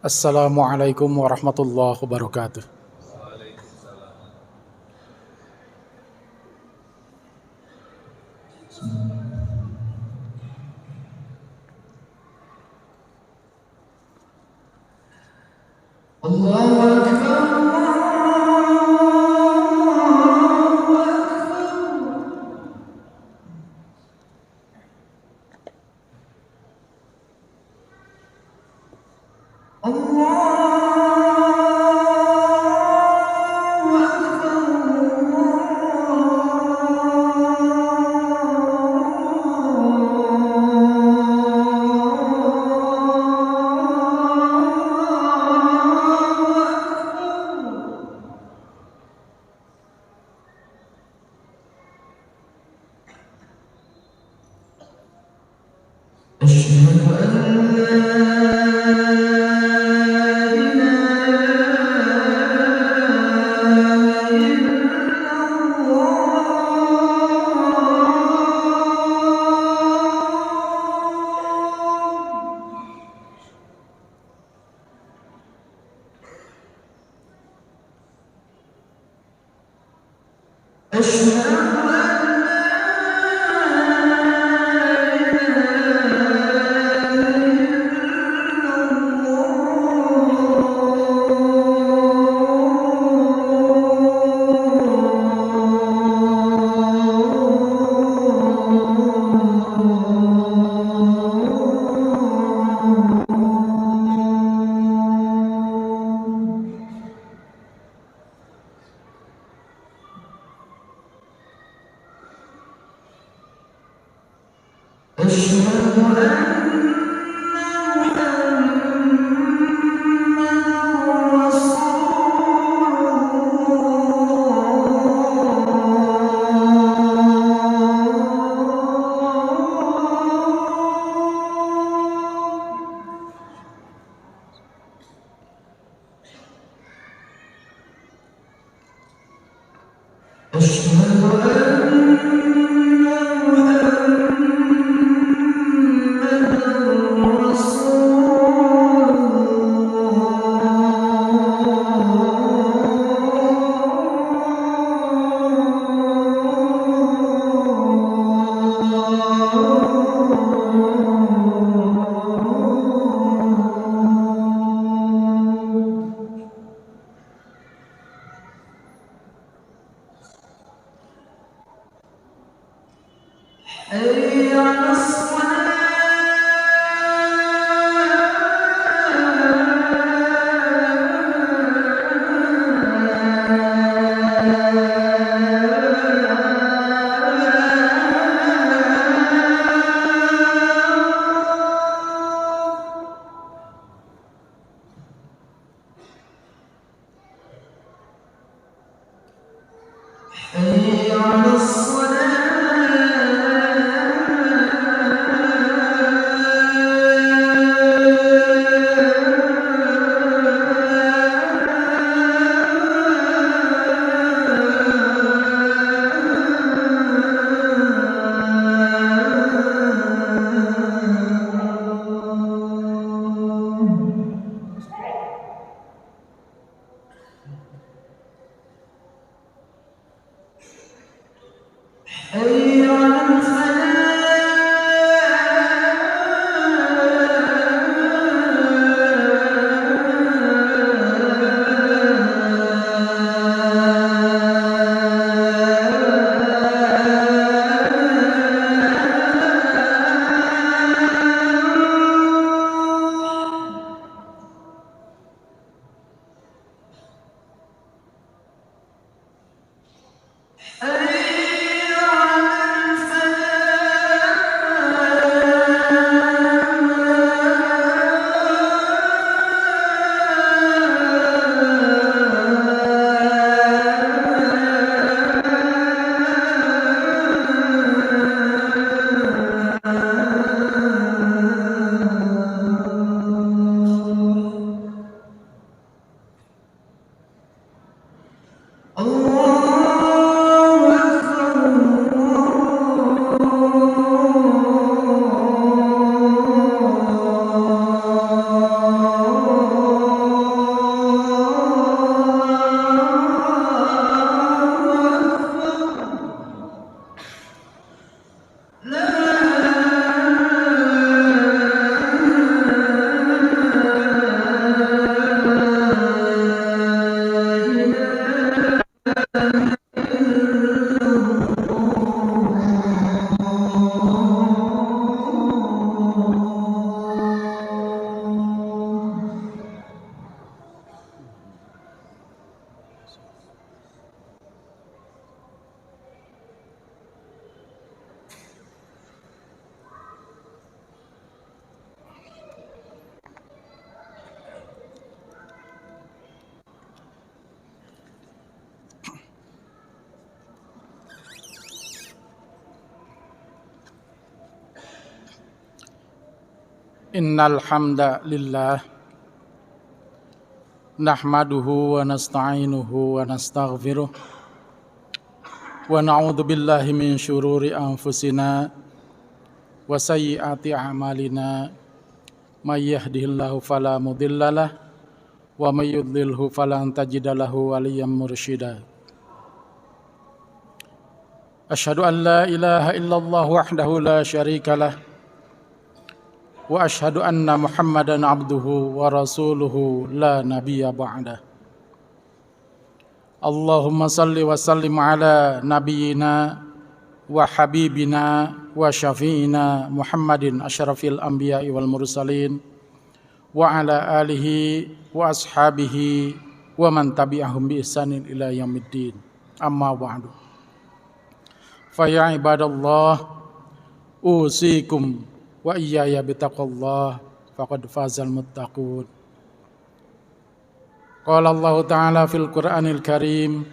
Assalamualaikum warahmatullahi wabarakatuh. Allahu Akbar. Innal hamdalillah nahmaduhu wa nasta'inuhu wa nastaghfiruh wa na'udzu billahi min syururi anfusina wa sayyiati a'malina may yahdihillahu fala mudhillalah wa may yudlilhu falan tajida lahu waliyyan mursyida. Asyhadu an la ilaha illallah wahdahu la syarikalah wa asyhadu anna Muhammadan abduhu wa rasuluhu la nabiyya ba'dah. Allahumma salli wa sallim ala nabiyyina wa habibina wa syafi'ina Muhammadin asyrafil anbiya'i wal mursalin wa ala alihi wa ashabihi wa man tabi'ahum bi ihsanin ila yaumiddin. Amma ba'du. Fa ya ibadallah usikum wa iyaya bitaqallah faqad fazal muttaqun. Qala Allah Ta'ala fil Qur'anil Karim,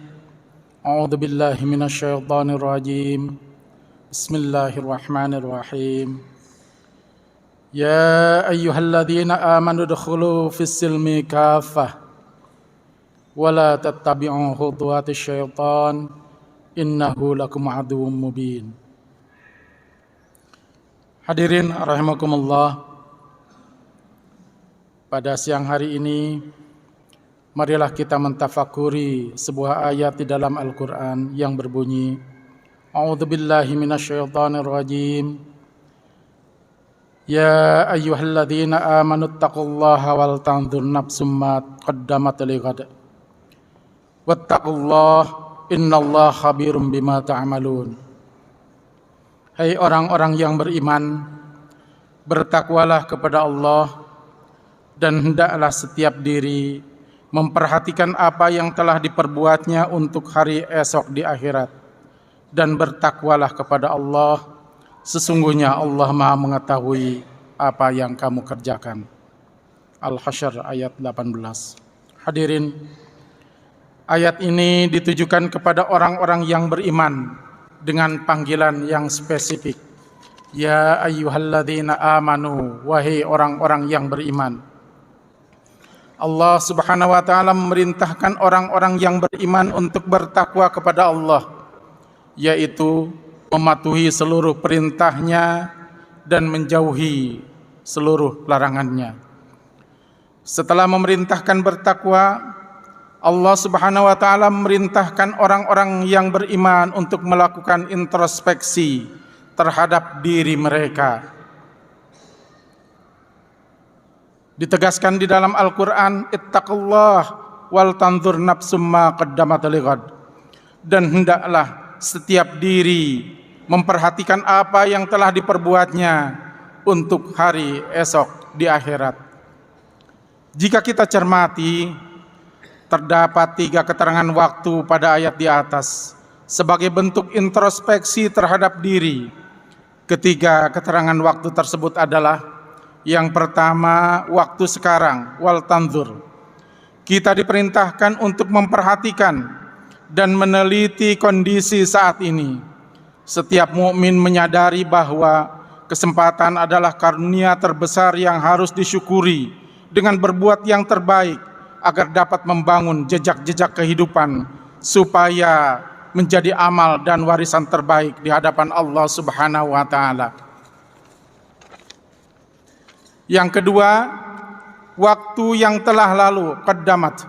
a'udzu billahi minasy syaithanir rajim. Bismillahirrahmanirrahim. Ya ayyuhalladzina amanu udkhulu fis silmi kaffah wa la tattabi'u khutuwatis syaitan innahu lakum aduwwum mubin. Hadirin rahimakumullah, pada siang hari ini marilah kita mentafakuri sebuah ayat di dalam Al-Quran yang berbunyi, A'udzubillahi minasyaitonir rajim. Ya ayyuhalladzina amanu taqullaha wal tanzur nafsum ma qaddamat lighad. Wattaqullaha innallaha khabirum bima ta'malun. Hai orang-orang yang beriman, bertakwalah kepada Allah dan hendaklah setiap diri memperhatikan apa yang telah diperbuatnya untuk hari esok di akhirat, dan bertakwalah kepada Allah, sesungguhnya Allah Maha mengetahui apa yang kamu kerjakan. Al-Hasyr ayat 18. Hadirin, ayat ini ditujukan kepada orang-orang yang beriman dengan panggilan yang spesifik. Ya ayyuhalladzina amanu, wahai orang-orang yang beriman. Allah Subhanahu wa taala memerintahkan orang-orang yang beriman untuk bertakwa kepada Allah, yaitu mematuhi seluruh perintahnya dan menjauhi seluruh larangannya. Setelah memerintahkan bertakwa, Allah Subhanahu wa taala memerintahkan orang-orang yang beriman untuk melakukan introspeksi terhadap diri mereka. Ditegaskan di dalam Al-Qur'an, ittaqullah wal tanzur nafsum ma qaddamat lighad. Dan hendaklah setiap diri memperhatikan apa yang telah diperbuatnya untuk hari esok di akhirat. Jika kita cermati, terdapat 3 keterangan waktu pada ayat di atas sebagai bentuk introspeksi terhadap diri. Ketiga keterangan waktu tersebut adalah, yang pertama, waktu sekarang, wal tanzur. Kita diperintahkan untuk memperhatikan dan meneliti kondisi saat ini. Setiap mukmin menyadari bahwa kesempatan adalah karunia terbesar yang harus disyukuri dengan berbuat yang terbaik, agar dapat membangun jejak-jejak kehidupan supaya menjadi amal dan warisan terbaik di hadapan Allah Subhanahu wa taala. Yang kedua, waktu yang telah lalu, qaddamat.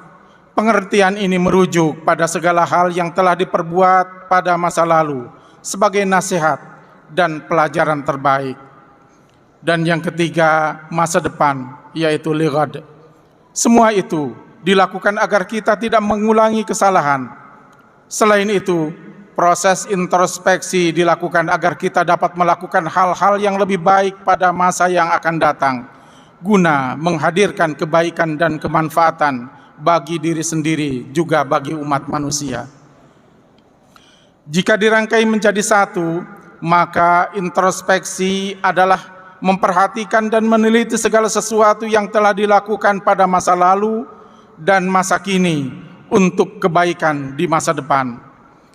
Pengertian ini merujuk pada segala hal yang telah diperbuat pada masa lalu sebagai nasihat dan pelajaran terbaik. Dan yang ketiga, masa depan, yaitu lighad. Semua itu dilakukan agar kita tidak mengulangi kesalahan. Selain itu, proses introspeksi dilakukan agar kita dapat melakukan hal-hal yang lebih baik pada masa yang akan datang, guna menghadirkan kebaikan dan kemanfaatan bagi diri sendiri juga bagi umat manusia. Jika dirangkai menjadi satu, maka introspeksi adalah memperhatikan dan meneliti segala sesuatu yang telah dilakukan pada masa lalu dan masa kini untuk kebaikan di masa depan.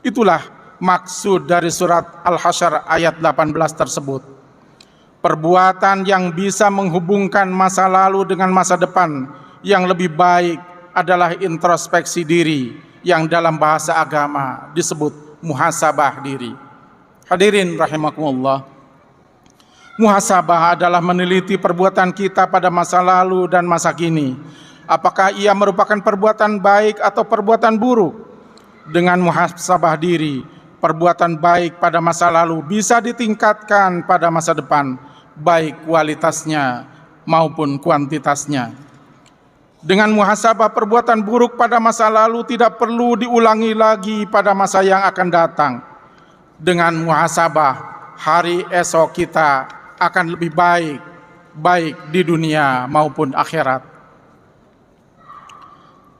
Itulah maksud dari surat Al-Hasyr ayat 18 tersebut. Perbuatan yang bisa menghubungkan masa lalu dengan masa depan yang lebih baik adalah introspeksi diri yang dalam bahasa agama disebut muhasabah diri. Hadirin rahimakumullah, muhasabah adalah meneliti perbuatan kita pada masa lalu dan masa kini. Apakah ia merupakan perbuatan baik atau perbuatan buruk? Dengan muhasabah diri, perbuatan baik pada masa lalu bisa ditingkatkan pada masa depan, baik kualitasnya maupun kuantitasnya. Dengan muhasabah, perbuatan buruk pada masa lalu tidak perlu diulangi lagi pada masa yang akan datang. Dengan muhasabah, hari esok kita akan lebih baik, baik di dunia maupun akhirat.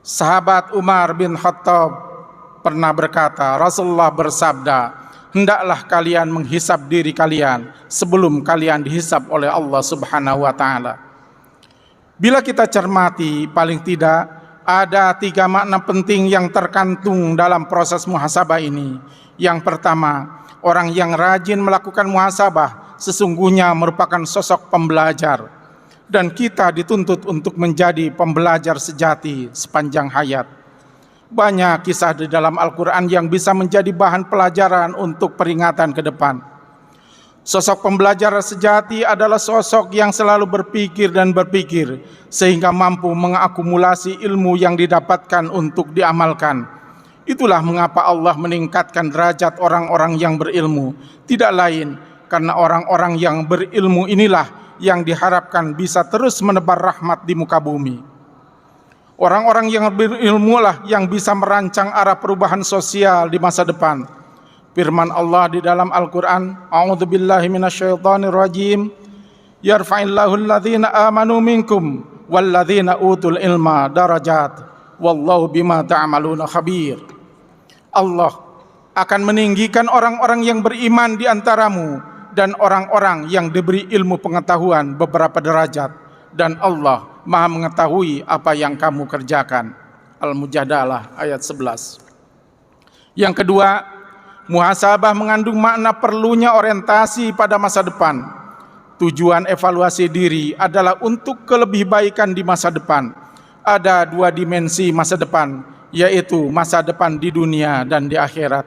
Sahabat Umar bin Khattab pernah berkata, Rasulullah bersabda, hendaklah kalian menghisap diri kalian sebelum kalian dihisap oleh Allah Subhanahu wa Ta'ala. Bila kita cermati, paling tidak ada 3 makna penting yang terkandung dalam proses muhasabah ini. Yang pertama, orang yang rajin melakukan muhasabah sesungguhnya merupakan sosok pembelajar, dan kita dituntut untuk menjadi pembelajar sejati sepanjang hayat. Banyak kisah di dalam Al-Quran yang bisa menjadi bahan pelajaran untuk peringatan ke depan. Sosok pembelajar sejati adalah sosok yang selalu berpikir dan berpikir sehingga mampu mengakumulasi ilmu yang didapatkan untuk diamalkan. Itulah mengapa Allah meningkatkan derajat orang-orang yang berilmu. Tidak lain karena orang-orang yang berilmu inilah yang diharapkan bisa terus menebar rahmat di muka bumi. Orang-orang yang berilmu lah yang bisa merancang arah perubahan sosial di masa depan. Firman Allah di dalam Al-Quran, A'udzubillahi minasyaitonirrajim, Yarfa'illahu alladhina amanu minkum walladhina utul ilma darajat, wallahu bima ta'amaluna khabir. Allah akan meninggikan orang-orang yang beriman di antaramu dan orang-orang yang diberi ilmu pengetahuan beberapa derajat, dan Allah Maha mengetahui apa yang kamu kerjakan. Al-Mujadalah ayat 11. Yang kedua, muhasabah mengandung makna perlunya orientasi pada masa depan. Tujuan evaluasi diri adalah untuk kelebihbaikan di masa depan. Ada 2 dimensi masa depan, yaitu masa depan di dunia dan di akhirat.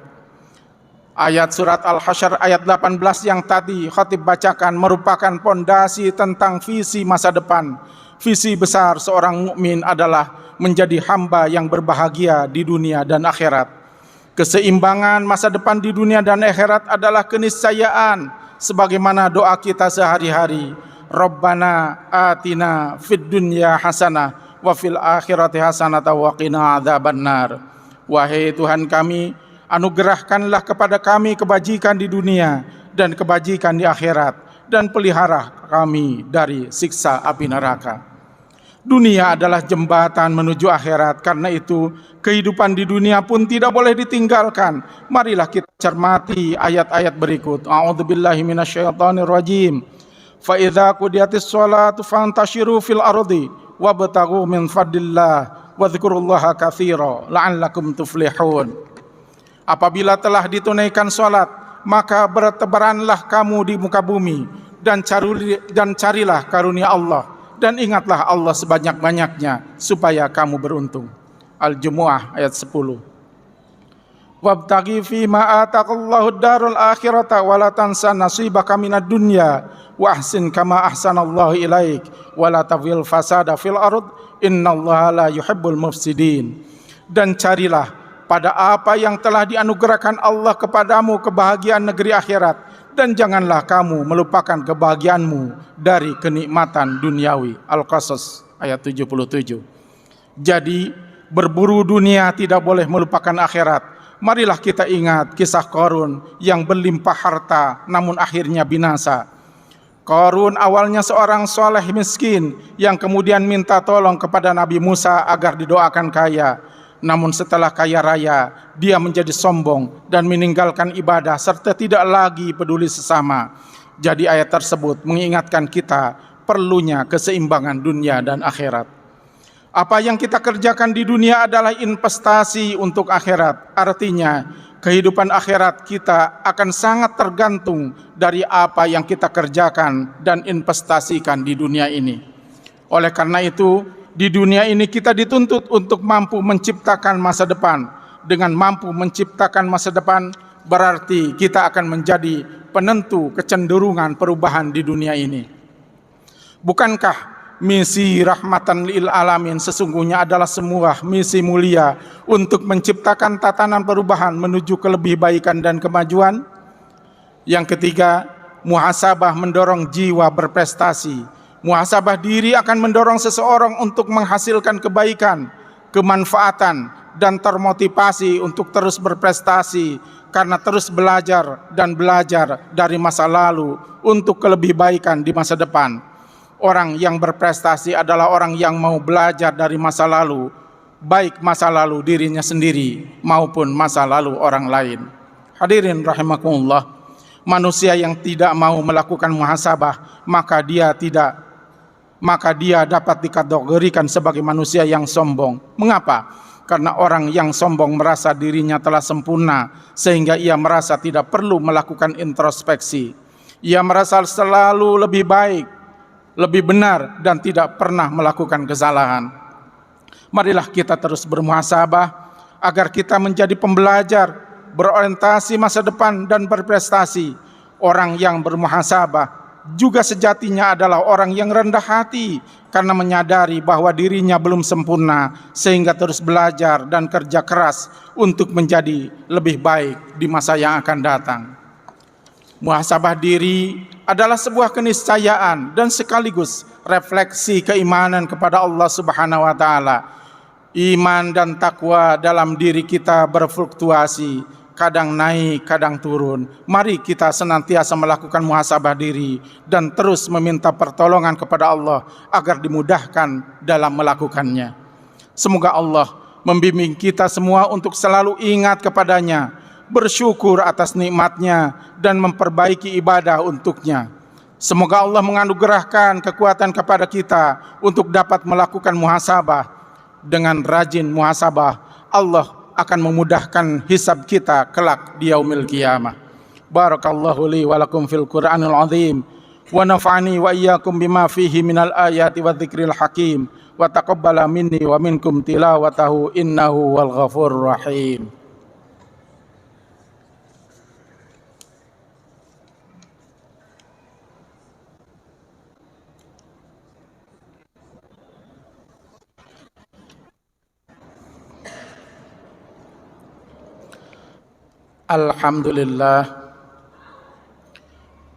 Ayat surat Al-Hasyr ayat 18 yang tadi khatib bacakan merupakan pondasi tentang visi masa depan. Visi besar seorang mukmin adalah menjadi hamba yang berbahagia di dunia dan akhirat. Keseimbangan masa depan di dunia dan akhirat adalah keniscayaan sebagaimana doa kita sehari-hari. Rabbana atina fid dunya hasanah wa fil akhirati hasanah wa qina adzabannar. Wahai Tuhan kami, anugerahkanlah kepada kami kebajikan di dunia dan kebajikan di akhirat, dan pelihara kami dari siksa api neraka. Dunia adalah jembatan menuju akhirat, karena itu kehidupan di dunia pun tidak boleh ditinggalkan. Marilah kita cermati ayat-ayat berikut. A'udzubillahi minasyaitonirrajim. Fa idza qudiyatis sholatu fantashiru fil ardi wabtaghu min fadlillah wadhkurullaha katsira la'allakum tuflihun. Apabila telah ditunaikan salat, maka bertebaranlah kamu di muka bumi dan carilah karunia Allah, dan ingatlah Allah sebanyak-banyaknya supaya kamu beruntung. Al-Jumu'ah ayat 10. Wabtaghi fima ataqallahu darul akhirata wa la tansa nasibaka minad dunya wa ahsin kama ahsanallahu ilaik wa la tafil fasada fil ard innallaha la yuhibbul mufsidin. Dan carilah pada apa yang telah dianugerahkan Allah kepadamu kebahagiaan negeri akhirat, dan janganlah kamu melupakan kebahagiaanmu dari kenikmatan duniawi. Al-Qasas ayat 77. Jadi berburu dunia tidak boleh melupakan akhirat. Marilah kita ingat kisah Qarun yang berlimpah harta namun akhirnya binasa. Qarun awalnya seorang soleh miskin yang kemudian minta tolong kepada Nabi Musa agar didoakan kaya. Namun setelah kaya raya, dia menjadi sombong dan meninggalkan ibadah serta tidak lagi peduli sesama. Jadi ayat tersebut mengingatkan kita perlunya keseimbangan dunia dan akhirat. Apa yang kita kerjakan di dunia adalah investasi untuk akhirat. Artinya kehidupan akhirat kita akan sangat tergantung dari apa yang kita kerjakan dan investasikan di dunia ini. Oleh karena itu, di dunia ini kita dituntut untuk mampu menciptakan masa depan. Dengan mampu menciptakan masa depan, berarti kita akan menjadi penentu kecenderungan perubahan di dunia ini. Bukankah misi rahmatan lil alamin sesungguhnya adalah sebuah misi mulia untuk menciptakan tatanan perubahan menuju kelebihbaikan dan kemajuan? Yang ketiga, muhasabah mendorong jiwa berprestasi. Muhasabah diri akan mendorong seseorang untuk menghasilkan kebaikan, kemanfaatan, dan termotivasi untuk terus berprestasi karena terus belajar dan belajar dari masa lalu untuk kelebihbaikan di masa depan. Orang yang berprestasi adalah orang yang mau belajar dari masa lalu, baik masa lalu dirinya sendiri maupun masa lalu orang lain. Hadirin rahimakumullah, manusia yang tidak mau melakukan muhasabah, maka dia dapat dikategorikan sebagai manusia yang sombong. Mengapa? Karena orang yang sombong merasa dirinya telah sempurna, sehingga ia merasa tidak perlu melakukan introspeksi. Ia merasa selalu lebih baik, lebih benar, dan tidak pernah melakukan kesalahan. Marilah kita terus bermuhasabah agar kita menjadi pembelajar, berorientasi masa depan dan berprestasi. Orang yang bermuhasabah juga sejatinya adalah orang yang rendah hati karena menyadari bahwa dirinya belum sempurna, sehingga terus belajar dan kerja keras untuk menjadi lebih baik di masa yang akan datang. Muhasabah diri adalah sebuah keniscayaan dan sekaligus refleksi keimanan kepada Allah Subhanahu wa taala. Iman dan takwa dalam diri kita berfluktuasi, kadang naik, kadang turun. Mari kita senantiasa melakukan muhasabah diri dan terus meminta pertolongan kepada Allah agar dimudahkan dalam melakukannya. Semoga Allah membimbing kita semua untuk selalu ingat kepadanya, bersyukur atas nikmatnya, dan memperbaiki ibadah untuknya. Semoga Allah menganugerahkan kekuatan kepada kita untuk dapat melakukan muhasabah. Dengan rajin muhasabah, Allah akan memudahkan hisab kita kelak di yaumil qiyamah. Barakallahu li wa lakum fil Qur'anil azim wa nafa'ani wa iyyakum bima fihi minal ayati wa dzikril hakim wa taqabbala minni wa minkum tilawatahu innahu wal ghafurur rahim.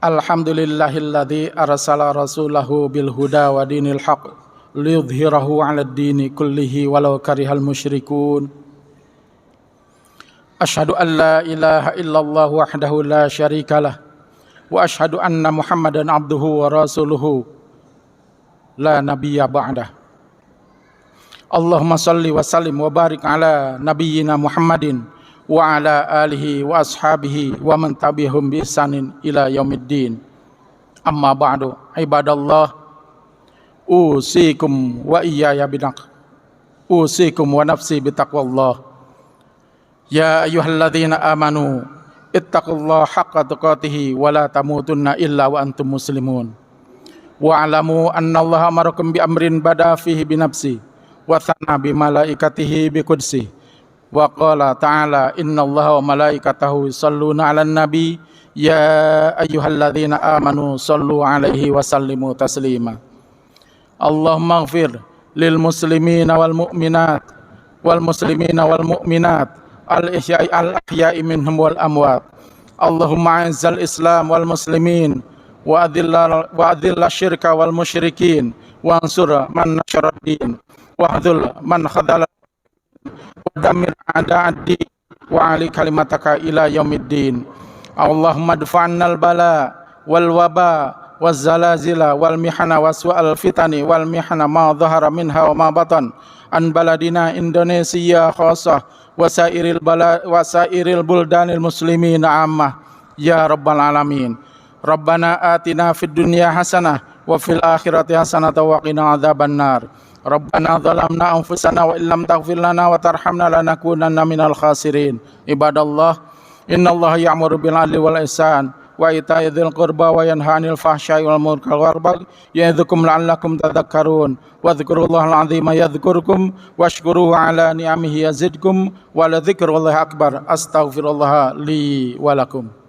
Alhamdulillahilladzi arsala rasulahu bil huda wa dinil haq liyudhhirahu 'alad dini kullihi walau karihal musyrikun. Asyhadu an la ilaha illallah wahdahu la syarikalah wa asyhadu anna Muhammadan abduhu wa rasuluhu la nabiyya ba'dah. Allahumma salli wa sallim wa barik ala nabiyyina Muhammadin wa ala alihi wa ashabihi wa man tabi'ahum bi ihsanin ila yaumiddin. Amma ba'du, ibadallah, usikum wa iyaya usikum wa nafsi bitaqwallah. Ya ayyuhalladzina amanu ittaqullaha haqqa tuqatih wa la tamutunna illa wa antum muslimun. Wa alamu annallaha amarakum bi amrin bada fihi bi nafsi wa thana bi malaikatihi bi qudsi. Wa qala ta'ala innallaha wa malaikatahu yusalluna 'alan nabi ya ayyuhalladzina amanu sallu 'alaihi wa sallimu taslima. Allahumma ighfir lil muslimina wal mu'minat wal muslimina wal mu'minat al ahya'i minhum wal amwat. Allahumma a'izzal islam wal muslimin wa adhilla syirka wal musyrikin wa ansur man nasyara ad-din wa hadhul man khadhala damir a'da'ad-din wa ali kalimataka ila yaumiddin. Allahumma dfa'annal bala wal waba waz zalazila wal mihana waswa'al fitani wal mihana ma dhahara minha wa ma batan an baladina Indonesia khassah wasairil buldanil muslimin ammah ya rabbal alamin. Rabbana atina fid dunya hasanah wa fil akhirati hasanah wa qina adzabannar. Rabbana zalamna anfusana wa illam taghfir lana wa tarhamna lanakunanna minal khasirin. Ibadallah, Innallaha ya'muru bil 'adli wal ihsan wa ita'i dzil qurba wa yanha 'anil fahsya'i wal munkari wal baghi ya'idzukum la'allakum tadhakkarun. Wadhkurullahal 'azima yadhkurkum washkuruhu 'ala ni'amihi yazidkum wa la dzikrullahi akbar. Astaghfirullah li wa lakum.